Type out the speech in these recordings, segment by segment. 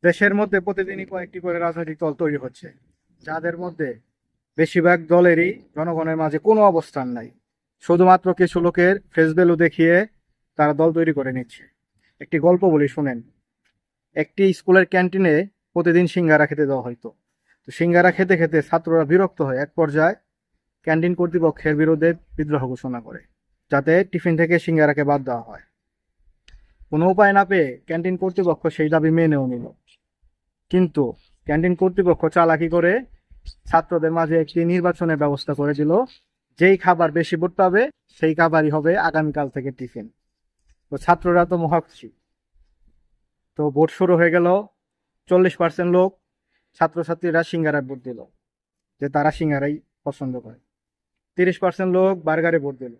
দেশের মধ্যে প্রতিদিনই কয়েকটি করে রাজনৈতিক দল তৈরি হচ্ছে, যাদের মধ্যে বেশিরভাগ দলেরই জনগণের মাঝে কোনো অবস্থান নাই। শুধুমাত্র কিছু লোকের ফেস ভ্যালু দেখিয়ে তারা দল তৈরি করে নিচ্ছে। একটি গল্প বলি, শুনেন। একটি স্কুলের ক্যান্টিনে প্রতিদিন সিঙ্গারা খেতে দেওয়া হতো। তো সিঙ্গারা খেতে খেতে ছাত্ররা বিরক্ত হয়, এক পর্যায়ে ক্যান্টিন কর্তৃপক্ষের বিরুদ্ধে বিদ্রোহ ঘোষণা করে, যাতে টিফিন থেকে সিঙ্গারাকে বাদ দেওয়া হয়। কোনো উপায় না পেয়ে ক্যান্টিন কর্তৃপক্ষ সেই দাবি মেনেও নিল। কিন্তু ক্যান্টিন কর্তৃপক্ষ চালাকি করে ছাত্রদের মাঝে একটি নির্বাচনের ব্যবস্থা করে দিল। যেই খাবার বেশি ভোট পাবে সেই খাবারই হবে আগামীকাল থেকে টিফিন। তো ছাত্ররা তো মহাখুশি। তো ভোট শুরু হয়ে গেল। 40% লোক ছাত্রছাত্রীরা সিঙ্গারায় ভোট দিল, যে তারা সিঙ্গারাই পছন্দ করে। 30% লোক বার্গারে ভোট দিল।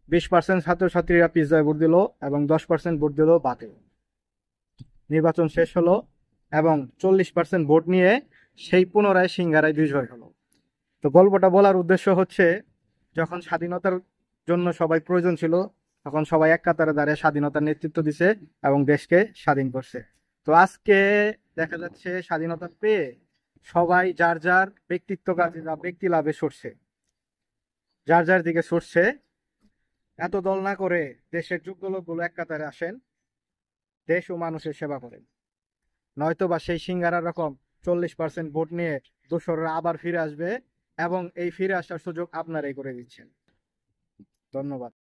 20% ছাত্রছাত্রীরা পিৎজায় ভোট দিল এবং 10% ভোট দিল ভাতে। নির্বাচন শেষ হলো এবং 40% ভোট নিয়ে সেই পুনরায় সিঙ্গারায় বিজয় হলো। তো গল্পটা বলার উদ্দেশ্য হচ্ছে, যখন স্বাধীনতার জন্য সবাই প্রয়োজন ছিল, তখন সবাই এক কাতারে দাঁড়িয়ে স্বাধীনতার নেতৃত্ব দিছে এবং দেশকে স্বাধীন করছে। তো আজকে দেখা যাচ্ছে স্বাধীনতা পেয়ে সবাই যার যার ব্যক্তিত্ব কাজে বা ব্যক্তি লাভে সরছে, যার যার দিকে সরছে। এত দল না করে দেশের যোগ্য লোকগুলো এক কাতারে আসেন, দেশ ও মানুষের সেবা করেন। নয়তো বা সেই সিঙ্গারার রকম 40% ভোট নিয়ে দোসররা আবার ফিরে আসবে এবং এই ফিরে আসার সুযোগ আপনারাই করে দিচ্ছেন। ধন্যবাদ।